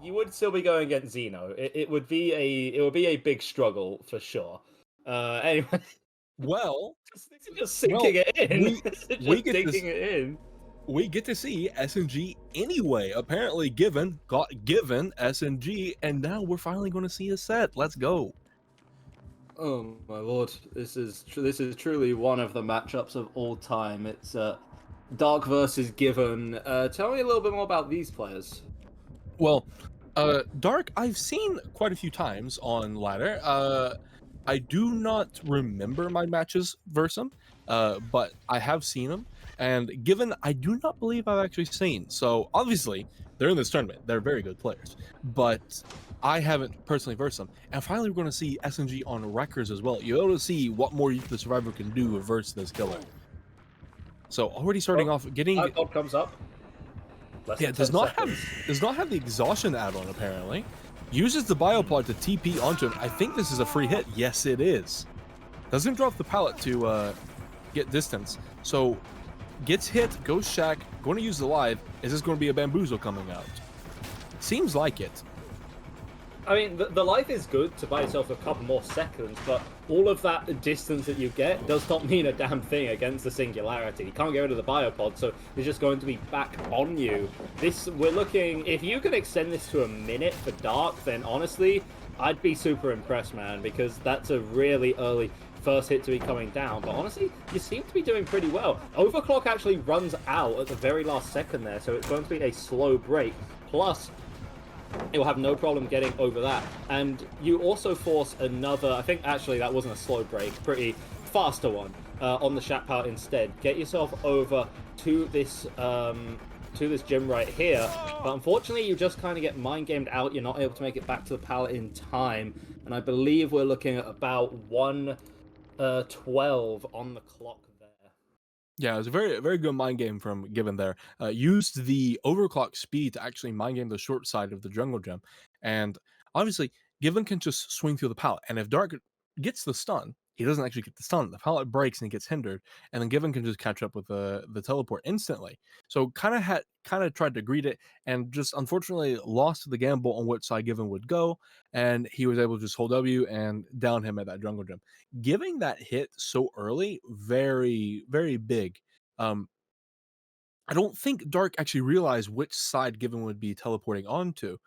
you would still be going against Xeno. It would be a big struggle for sure. Anyway, Well, just sinking it in. we Just get this. sinking it in. We get to see SNG anyway. Apparently, Givxn got given SNG, and now we're finally going to see a set. Let's go. Oh my lord, this is truly one of the matchups of all time. It's Dark versus Givxn. Tell me a little bit more about these players. Well, Dark, I've seen quite a few times on ladder. I do not remember my matches versus him, but I have seen him. And Givxn, I do not believe I've actually seen. So obviously, they're in this tournament. They're very good players, but I haven't personally versed them. And finally, we're going to see SNG on records as well. You're able to see what more the Survivor can do versus this killer. So already starting off, getting iPod comes up. Yeah, does not have the exhaustion add-on apparently. Uses the biopod to TP onto him. I think this is a free hit. Yes, it is. Doesn't drop the pallet to get distance. So gets hit, goes shack, going to use the live. Is this going to be a bamboozle coming out? Seems like it. I mean, the life is good to buy yourself a couple more seconds, but all of that distance that you get does not mean a damn thing against the Singularity. You can't get rid of the biopod, so it's just going to be back on you. We're looking, if you can extend this to a minute for Dark, then honestly, I'd be super impressed, man, because that's a really early first hit to be coming down. But honestly, you seem to be doing pretty well. Overclock actually runs out at the very last second there, so it's going to be a slow break. Plus, you'll have no problem getting over that. And you also force another, I think actually that wasn't a slow break, pretty faster one on the Shat Pallet instead. Get yourself over to this gym right here. But unfortunately, you just kind of get mind gamed out. You're not able to make it back to the pallet in time. And I believe we're looking at about 1:12 on the clock. Yeah, it was a very, very good mind game from Givxn there. Used the overclock speed to actually mind game the short side of the jungle gem. And obviously, Givxn can just swing through the pallet. And if Dark gets the stun, he doesn't actually get the stun. The pallet breaks and he gets hindered. And then Givxn can just catch up with the teleport instantly. So kind of tried to greet it and just unfortunately lost the gamble on which side Givxn would go. And he was able to just hold W and down him at that jungle gem. Giving that hit so early, very, very big. I don't think Dark actually realized which side Givxn would be teleporting onto.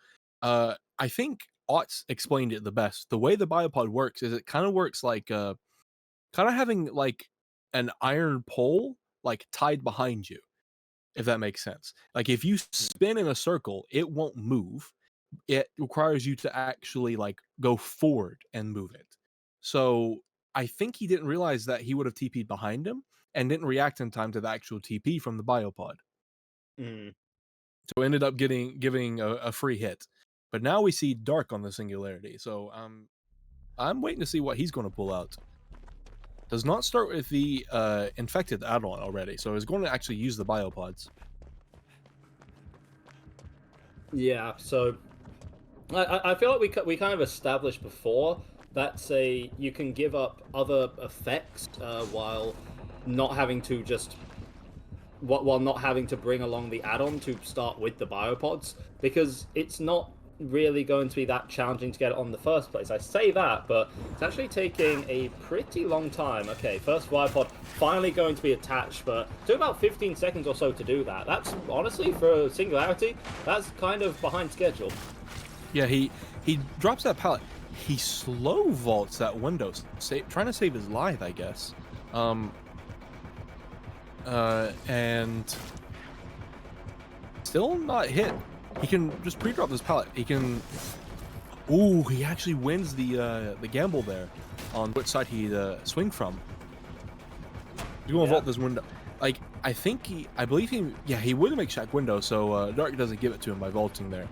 I think Otts explained it the best. The way the biopod works is it kind of works like kind of having like an iron pole like tied behind you, if that makes sense. Like if you spin in a circle, it won't move. It requires you to actually like go forward and move it. So I think he didn't realize that he would have TP'd behind him and didn't react in time to the actual TP from the biopod. So ended up giving a free hit. But now we see Dark on the Singularity. So I'm waiting to see what he's going to pull out. Does not start with the infected add-on already, so he's going to actually use the biopods. Yeah, so I feel like we kind of established before that you can give up other effects while not having to bring along the add-on to start with the biopods, because it's not really going to be that challenging to get it on the first place. I say that, but it's actually taking a pretty long time. Okay, first biopod finally going to be attached, but it took about 15 seconds or so to do that. That's honestly, for Singularity, that's kind of behind schedule. Yeah, he drops that pallet. He slow vaults that window, trying to save his life, I guess. And still not hit. He can just pre-drop this pallet. He can. Ooh, he actually wins the gamble there on which side he'd swing from. He's gonna vault this window. Like I believe he would make shack window, so Dark doesn't give it to him by vaulting there.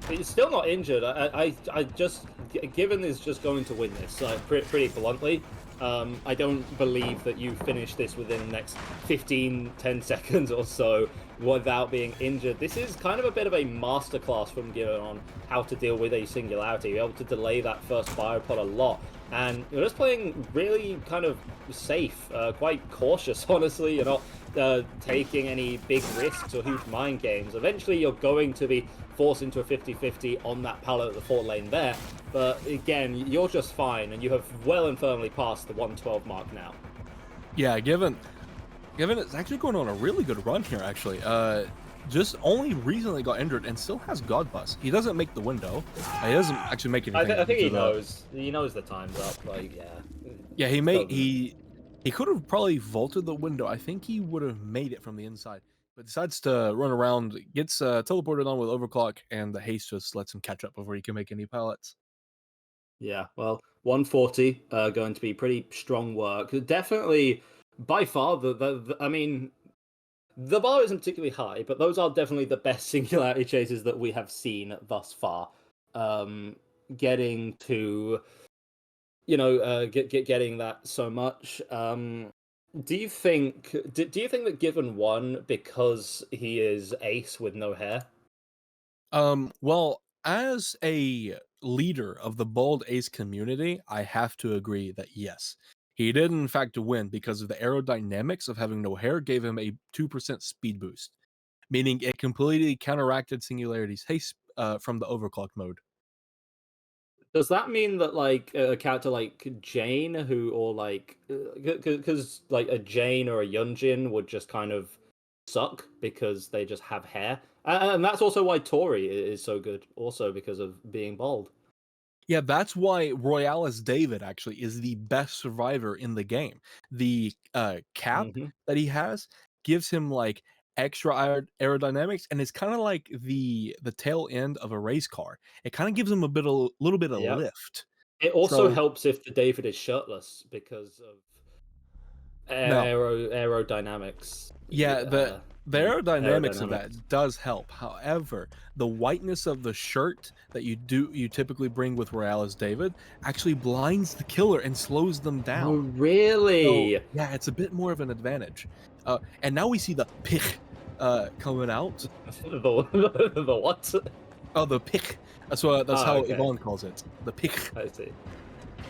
He's still not injured. I just Givxn is just going to win this pretty bluntly. I don't believe that you finish this within the next 10 seconds or so without being injured. This is kind of a bit of a masterclass from Givxn on how to deal with a Singularity. You're able to delay that first biopod a lot. And you're just playing really kind of safe, quite cautious, honestly. You're not taking any big risks or huge mind games. Eventually, you're going to be force into a 50-50 on that pallet at the fort lane there. But again, you're just fine, and you have well and firmly passed the 112 mark now. Yeah, Givxn is actually going on a really good run here, actually. Just only recently got injured and still has God Bust. He doesn't make the window. He doesn't actually make anything. I think he knows. He knows the time's up. Like, yeah. Yeah, he could have probably vaulted the window. I think he would have made it from the inside, but decides to run around, gets teleported on with overclock, and the haste just lets him catch up before he can make any pallets. Yeah, well, 140 going to be pretty strong work. Definitely, by far, I mean, the bar isn't particularly high, but those are definitely the best Singularity chases that we have seen thus far. Getting to, getting that so much. Do you think that Givxn won because he is ace with no hair? Well, as a leader of the bald ace community, I have to agree that yes, he did in fact win because of the aerodynamics of having no hair gave him a 2% speed boost, meaning it completely counteracted Singularity's haste from the overclock mode. Does that mean that like a character like Jane, or like, because like a Jane or a Yunjin would just kind of suck because they just have hair, and that's also why Tori is so good, also because of being bald. Yeah, that's why Royales David actually is the best survivor in the game. The cap Hmm. that he has gives him like extra aerodynamics, and it's kind of like the tail end of a race car. It kind of gives him little bit of Yep. lift. It also So helps if the David is shirtless because of now, aerodynamics. yeah, the aerodynamics of Aerodynamics. that does help. However, the whiteness of the shirt that you typically bring with Royales David actually blinds the killer and slows them Oh, down. So, really? yeah, it's a bit more of an advantage. And now we see the Pig coming out. The what? Oh, the Pig. That's Ah, how okay. Yvonne calls it. The Pig. I see.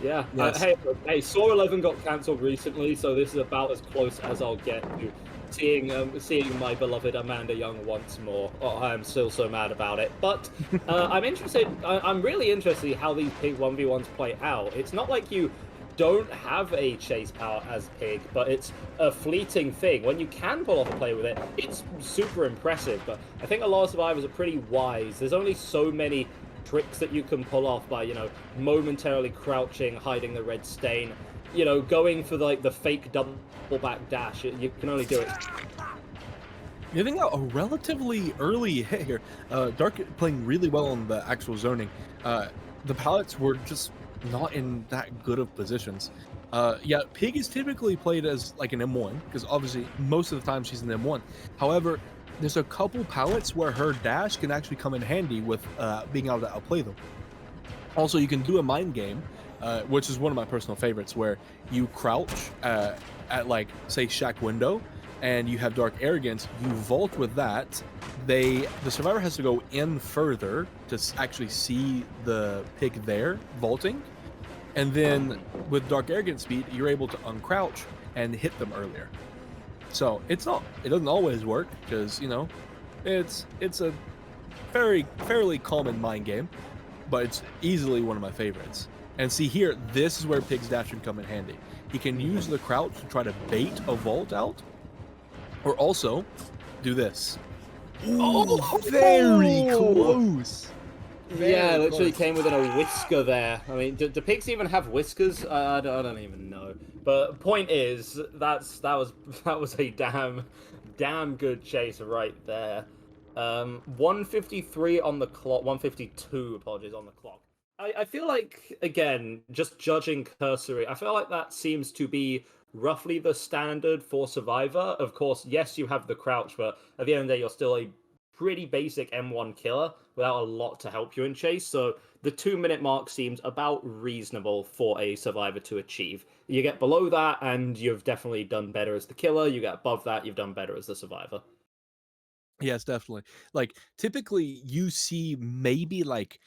Yeah. Yes. Hey, Saw 11 got cancelled recently, so this is about as close as I'll get to seeing my beloved Amanda Young once more. Oh, I am still so mad about it. But I'm interested. I'm really interested in how these Pig 1v1s play out. It's not like you don't have a chase power as Pig, but it's a fleeting thing. When you can pull off a play with it, it's super impressive. But I think a lot of survivors are pretty wise. There's only so many tricks that you can pull off by, momentarily crouching, hiding the red stain, going for like the fake double back dash. You can only do it. Getting out a relatively early hit here. Dark playing really well on the actual zoning. The pallets were just not in that good of positions. Yeah, Pig is typically played as like an M1 because obviously most of the time she's an M1. However, there's a couple pallets where her dash can actually come in handy with being able to outplay them. Also, you can do a mind game, which is one of my personal favorites, where you crouch at like say shack window, and you have Dark Arrogance. You vault with that. The survivor has to go in further to actually see the Pig there vaulting, and then with Dark Arrogance speed, you're able to uncrouch and hit them earlier. So it doesn't always work because it's a fairly common mind game, but it's easily one of my favorites. And see here, this is where Pig's dash can come in handy. He can use the crouch to try to bait a vault out, or also do this. Ooh, very close. Yeah, literally came within a whisker there. I mean, do pigs even have whiskers? I don't even know. But point is, that was a damn good chase right there. 153 on the clock. 152, apologies, on the clock. I feel like, again, just judging cursory, I feel like that seems to be roughly the standard for Survivor. Of course, yes, you have the crouch, but at the end of the day, you're still a pretty basic M1 killer without a lot to help you in chase. So the 2-minute mark seems about reasonable for a survivor to achieve. You get below that, and you've definitely done better as the killer. You get above that, you've done better as the survivor. Yes, definitely. Like typically, you see maybe like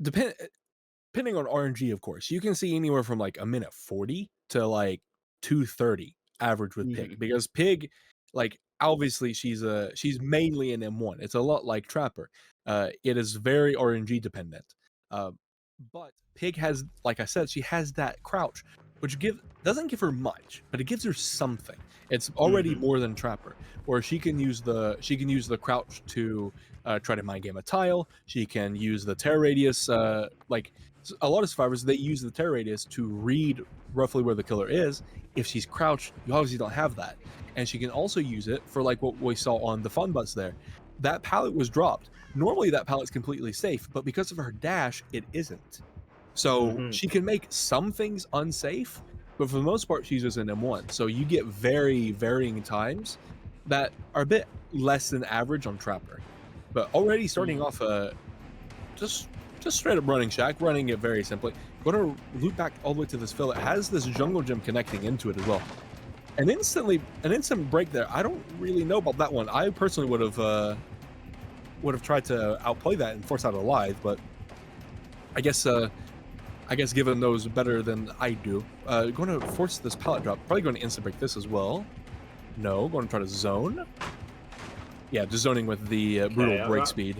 depending on RNG, of course, you can see anywhere from like a minute 40 to like 2:30 average with Pig, because Pig, like obviously she's mainly an M1. It's a lot like Trapper. It is very RNG dependent. Uh, but Pig has, like I said, she has that crouch, which doesn't give her much, but it gives her something. It's already more than Trapper, where she can use the crouch to try to mind game a tile. She can use the terror radius. Like a lot of survivors, they use the terror radius to read roughly where the killer is. If she's crouched, you obviously don't have that, and she can also use it for like what we saw on the fun bus there. That pallet was dropped. Normally that pallet's completely safe, but because of her dash, it isn't. So she can make some things unsafe, but for the most part, she's just an M1. So you get very varying times that are a bit less than average on Trapper. But already starting off just straight up running Shack, running it very simply. Going to loop back all the way to this fill. It has this jungle gym connecting into it as well. An instant break there. I don't really know about that one. I personally would have tried to outplay that and force out a live, but I guess Givxn knows better than I do. Going to force this pallet drop. Probably going to instant break this as well. No, going to try to zone. Yeah, just zoning with the brutal break speed.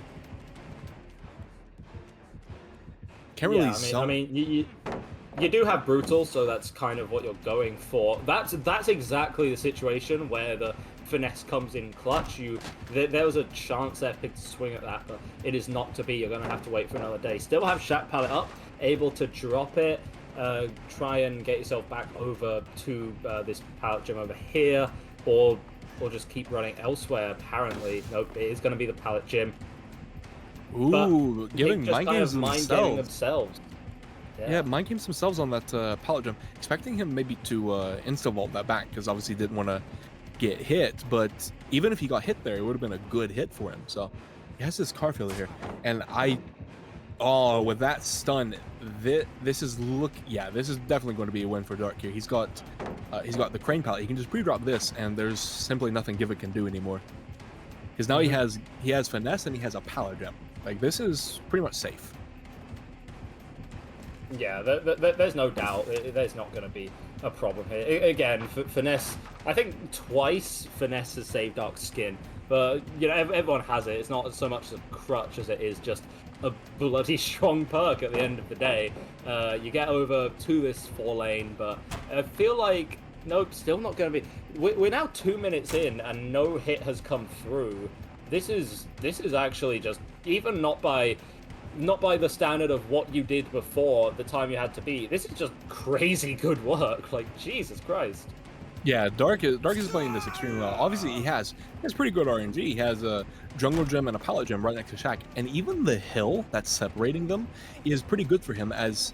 Can't really zone. I mean, you do have brutal, so that's kind of what you're going for. That's exactly the situation where the finesse comes in clutch. There was a chance there Pig to swing at that, but it is not to be. You're going to have to wait for another day. Still have Shack pallet up, able to drop it, try and get yourself back over to this pallet gym over here, or just keep running elsewhere. Apparently, nope, it is going to be the pallet gym. Ooh, giving mind games themselves. Yeah, mind games themselves on that pallet jump. Expecting him maybe to insta-vault that back, because obviously he didn't want to get hit, but even if he got hit there, it would have been a good hit for him. So he has this car failure here, and with that stun, this is definitely going to be a win for Dark here. He's got the crane pallet. He can just pre-drop this, and there's simply nothing Givxn can do anymore. Because now he has finesse and he has a pallet jump. Like, this is pretty much safe. Yeah, there's no doubt. There's not going to be a problem here. Again, finesse. I think twice finesse has saved Dark Skin, but everyone has it. It's not so much a crutch as it is just a bloody strong perk at the end of the day. You get over to this 4-lane, but I feel like nope, still not going to be. We're now 2 minutes in and no hit has come through. This is actually just even not by the standard of what you did before the time you had to be. This is just crazy good work. Like, Jesus Christ. Yeah, Dark is playing this extremely well. Obviously, he has pretty good RNG. He has a jungle gem and a pallet gem right next to Shack, and even the hill that's separating them is pretty good for him, as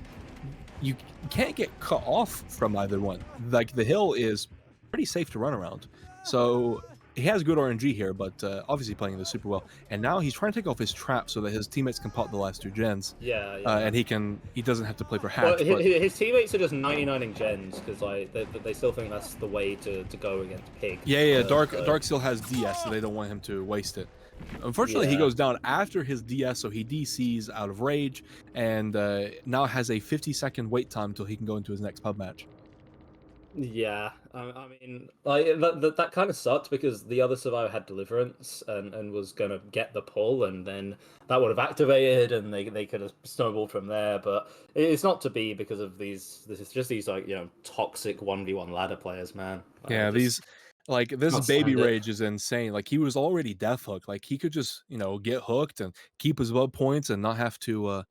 you can't get cut off from either one. Like, the hill is pretty safe to run around. So he has good RNG here, but obviously playing this super well. And now he's trying to take off his trap so that his teammates can pop the last 2 gens. Yeah. And he doesn't have to play for hatch. Well, his teammates are just 99ing gens because like they still think that's the way to go against Pig. Yeah. Dark still has DS, so they don't want him to waste it. Unfortunately, he goes down after his DS, so he DCs out of rage, and now has a 50-second wait time until he can go into his next pub match. Yeah, I mean, like that kind of sucked because the other survivor had Deliverance and was gonna get the pull, and then that would have activated, and they could have snowballed from there. But it's not to be because of these. This is just these like toxic 1v1 ladder players, man. Yeah, this baby rage is insane. Like, he was already death hooked. Like, he could just get hooked and keep his blood points and not have to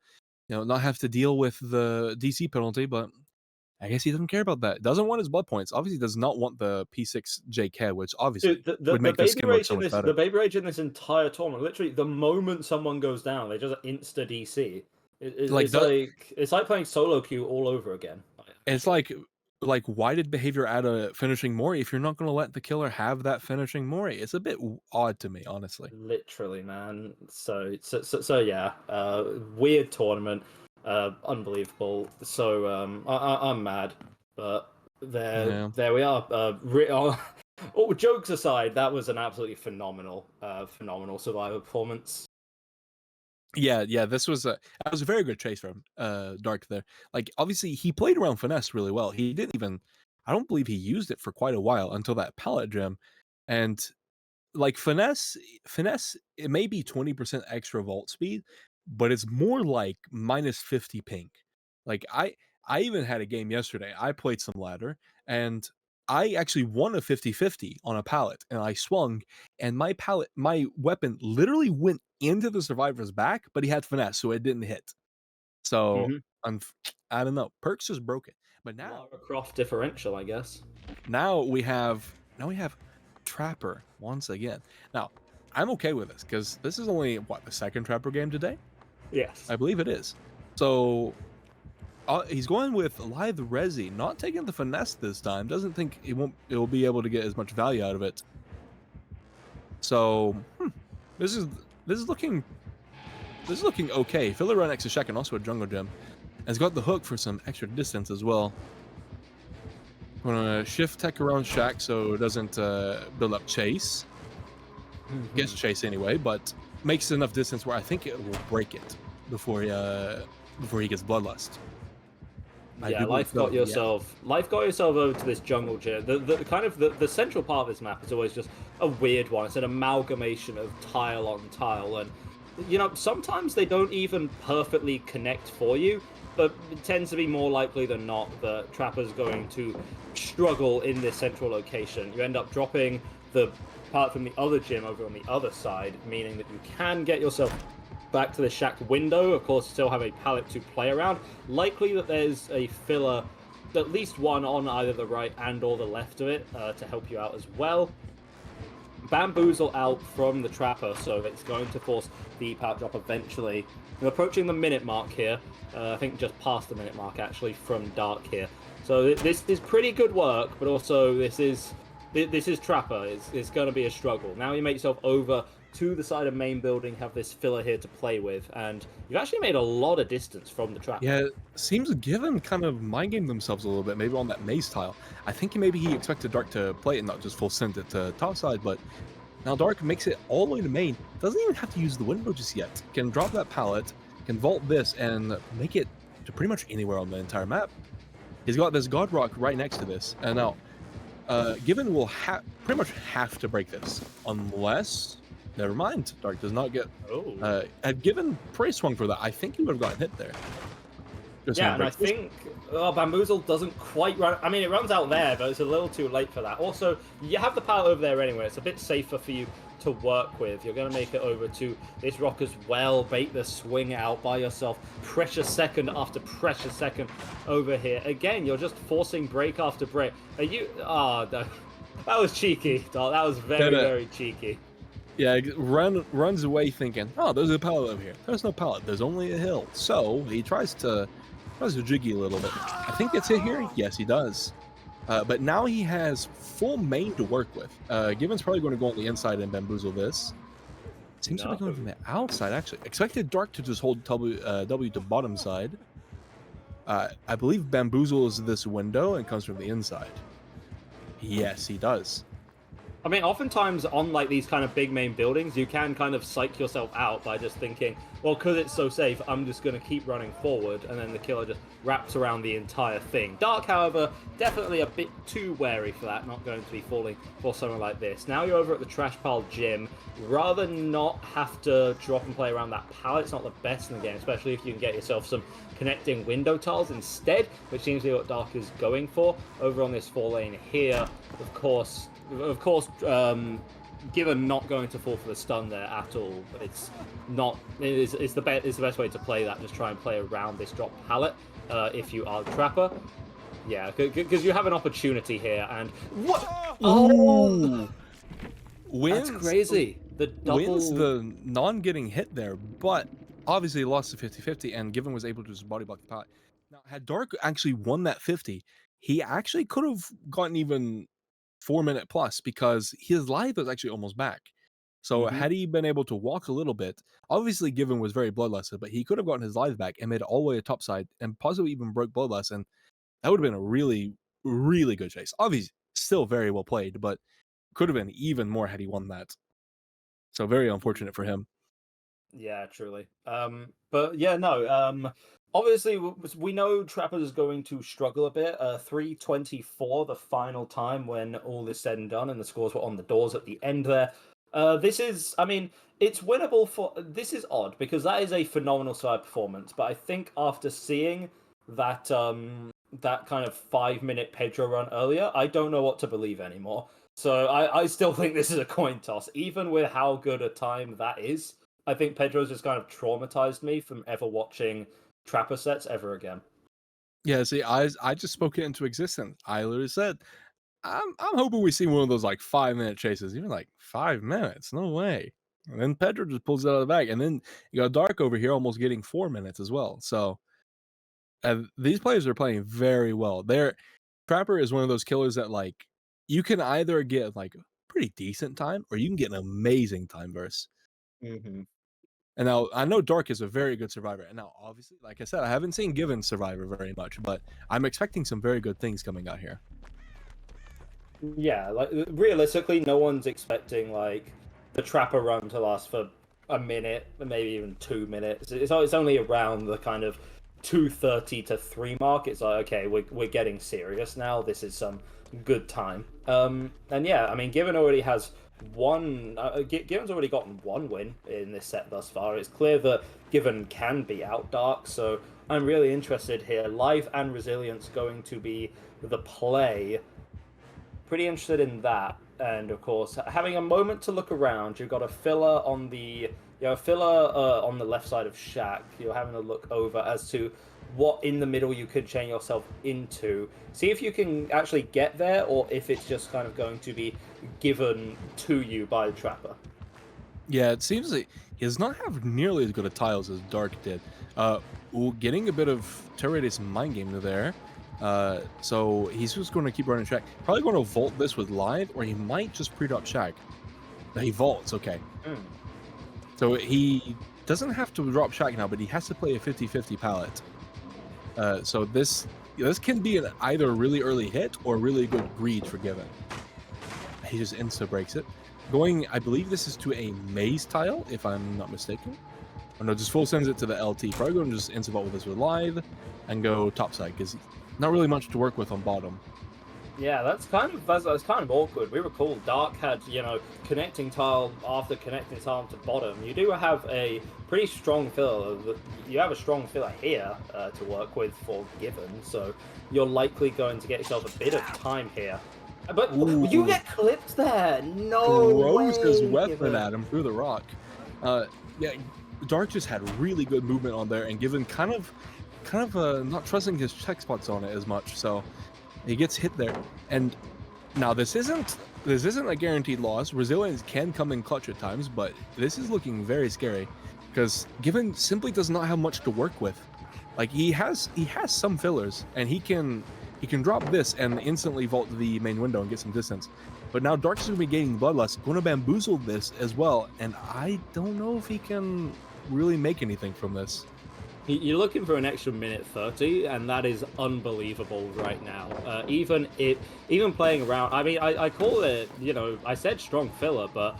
deal with the DC penalty, but I guess he doesn't care about that. Doesn't want his blood points. Obviously, does not want the P6 JK, which obviously would make the skin look so much better. The baby rage in this entire tournament, literally, the moment someone goes down, they just insta DC. It's like playing solo queue all over again. It's like, why did behavior add a finishing Mori if you're not going to let the killer have that finishing Mori? It's a bit odd to me, honestly. Literally, man. So yeah, weird tournament. Unbelievable. So I'm mad, but there we are. Jokes aside, that was an absolutely phenomenal survivor performance. Yeah, that was a very good chase from Dark there. Like, obviously he played around finesse really well. He didn't even, I don't believe he used it for quite a while until that pallet gem, and like finesse, it may be 20% extra vault speed, but it's more like minus 50 ping. Like I even had a game yesterday. I played some ladder and I actually won a 50-50 on a pallet and I swung and my weapon literally went into the survivor's back, but he had finesse, so it didn't hit. So Hmm. I don't know. Perks just broke it. But now Lara Croft differential, I guess. now we have Trapper once again. Now, I'm okay with this because this is only what the second Trapper game today. Yes. I believe it is. So he's going with Lithe Resi, not taking the finesse this time. Doesn't think it will be able to get as much value out of it. So this is looking okay. Filler run next to Shaq and also a jungle gem. Has got the hook for some extra distance as well. I'm gonna shift tech around Shaq so it doesn't build up chase. Gets chase anyway, but makes enough distance where I think it will break it before he gets bloodlust. Yeah, life got yourself over to this jungle gym. The central part of this map is always just a weird one. It's an amalgamation of tile on tile, and sometimes they don't even perfectly connect for you, but it tends to be more likely than not that Trapper's going to struggle in this central location. You end up dropping the part from the other gym over on the other side, meaning that you can get yourself back to the Shack window. Of course, still have a pallet to play around. Likely that there's a filler, at least one on either the right and or the left of it to help you out as well. Bamboozle out from the Trapper, so it's going to force the pallet drop eventually. We're approaching the minute mark here. I think just past the minute mark, actually, from Dark here. So this is pretty good work, but also this is Trapper. It's going to be a struggle. Now you make yourself over to the side of main building, have this filler here to play with, and you've actually made a lot of distance from the Trapper. Yeah, seems Givxn kind of mind gamed themselves a little bit, maybe on that maze tile. I think maybe he expected Dark to play it, not just full send it to top side, but now Dark makes it all the way to main. Doesn't even have to use the window just yet. Can drop that pallet, can vault this, and make it to pretty much anywhere on the entire map. He's got this God Rock right next to this, and now Givxn will pretty much have to break this, unless... Never mind. Dark does not get... had Givxn prey swung for that, I think he would have gotten hit there. Yeah, and I think Bamboozle doesn't quite run... I mean, it runs out there, but it's a little too late for that. Also, you have the pallet over there anyway. It's a bit safer for you to work with. You're going to make it over to this rock as well. Bait the swing out by yourself. Pressure second after pressure second over here. Again, you're just forcing break after break. Are you... Oh, no. That was cheeky, Doc. That was very, very cheeky. Yeah, runs away thinking, oh, there's a pallet over here. There's no pallet. There's only a hill. So he tries to jiggy a little bit. I think it's hit here. Yes, he does. But now he has full main to work with. Givxn's probably going to go on the inside and bamboozle this. Seems to be going from the outside, actually. Expected Dark to just hold W to bottom side. I believe bamboozle is this window and comes from the inside. Yes, he does. I mean, oftentimes on like these kind of big main buildings, you can kind of psych yourself out by just thinking, well, because it's so safe, I'm just going to keep running forward, and then the killer just wraps around the entire thing. Dark, however, definitely a bit too wary for that, not going to be falling for something like this. Now you're over at the trash pile gym. Rather not have to drop and play around that pallet. It's not the best in the game, especially if you can get yourself some connecting window tiles instead, which seems to be what Dark is going for. Over on this 4 lane here, of course, Givxn not going to fall for the stun there at all. It's not. It's the best way to play that. Just try and play around this drop pallet if you are the Trapper. Yeah, because you have an opportunity here. And what? Oh, Wins, that's crazy. The double wins the non-getting hit there, but obviously he lost the 50-50, and Givxn was able to just body block the pallet. Now, had Dark actually won that 50, he actually could have gotten even 4-minute plus because his life was actually almost back. So had he been able to walk a little bit, obviously Givxn was very bloodlusted, but he could have gotten his life back and made it all the way to topside and possibly even broke bloodlust, and that would have been a really, really good chase. Obviously, still very well played, but could have been even more had he won that. So very unfortunate for him. Yeah, truly. But yeah, no. Obviously, we know Trapper is going to struggle a bit. 3:24, the final time when all is said and done, and the scores were on the doors at the end there. This is, I mean, it's winnable for. This is odd because that is a phenomenal side performance, but I think after seeing that that kind of 5 minute Pedro run earlier, I don't know what to believe anymore. So I still think this is a coin toss, even with how good a time that is. I think Pedro's just kind of traumatized me from ever watching Trapper sets ever again. Yeah, see, I just spoke it into existence. I literally said, I'm hoping we see one of those like 5 minute chases. Even like 5 minutes, no way. And then Pedro just pulls it out of the bag, and then you got Dark over here almost getting 4 minutes as well. So these players are playing very well. Trapper is one of those killers that like you can either get like a pretty decent time or you can get an amazing time burst. Mm-hmm. And now I know Dark is a very good survivor. And now obviously, like I said, I haven't seen Givxn survivor very much, but I'm expecting some very good things coming out here. Yeah, like realistically, no one's expecting like the Trapper run to last for a minute, maybe even 2 minutes. It's only around the kind of 2:30 to 3 mark. It's like, okay, we're getting serious now. This is some good time. And yeah, I mean, Givxn already has one. Givxn's already gotten one win in this set thus far. It's clear that Givxn can be out Dark, so I'm really interested here. Life and Resilience going to be the play. Pretty interested in that, and of course, having a moment to look around. You've got a filler on the on the left side of Shack. You're having a look over as to what in the middle you could chain yourself into. See if you can actually get there, or if it's just kind of going to be given to you by the Trapper. Yeah, it seems like he does not have nearly as good of tiles as Dark did. Getting a bit of Terrority's mind game there. So he's just going to keep running Shack. Probably going to vault this with Live, or he might just pre-drop Shack. He vaults, okay. So he doesn't have to drop Shack now, but he has to play a 50-50 pallet. So this can be an either really early hit or really good greed for Givxn. He just insta-breaks it. Going, I believe this is to a maze tile, if I'm not mistaken. Oh no, just full sends it to the LT. Probably going to just insta-vault with this with Live and go topside, because not really much to work with on bottom. Yeah, that's kind of awkward. We recall Dark had, connecting tile after connecting tile to bottom. You do have a pretty strong filler. You have a strong filler here to work with for Givxn, so you're likely going to get yourself a bit of time here. But Ooh. you get clipped there. No Throws way, his weapon Givxn. at him through the rock. Yeah, Dark just had really good movement on there, and Givxn kind of not trusting his check spots on it as much, so he gets hit there. And now this isn't a guaranteed loss. Resilience can come in clutch at times, but this is looking very scary because Givxn simply does not have much to work with. Like he has some fillers, and he can drop this and instantly vault the main window and get some distance. But now Dark is going to be gaining Bloodlust, going to bamboozle this as well, and I don't know if he can really make anything from this. You're looking for an extra minute 30, and that is unbelievable right now. Even playing around, I mean, I call it, I said strong filler, but,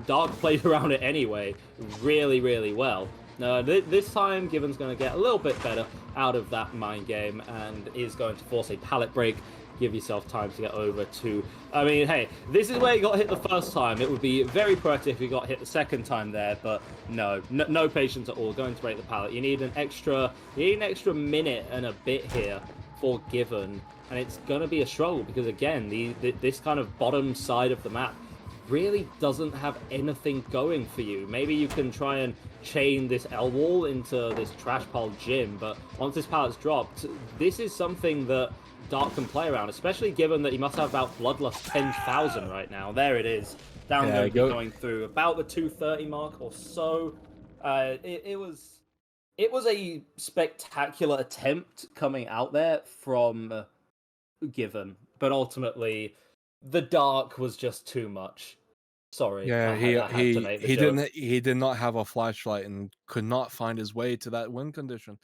Dark played around it anyway really, really well. This time, Givxn's going to get a little bit better out of that mind game and is going to force a pallet break. Give yourself time to get over to... I mean, hey, this is where you got hit the first time. It would be very proactive if you got hit the second time there, but no patience at all. Going to break the pallet. You need an extra minute and a bit here for Givxn, and it's going to be a struggle because, again, this kind of bottom side of the map really doesn't have anything going for you. Maybe you can try and chain this L wall into this trash pile gym, but once this pallet's dropped, this is something that Dark can play around, especially given that he must have about Bloodlust 10,000 right now. There it is. Going through about the 230 mark or so. It was a spectacular attempt coming out there from Givxn, but ultimately the Dark was just too much. Sorry. Yeah, he he did not have a flashlight and could not find his way to that win condition.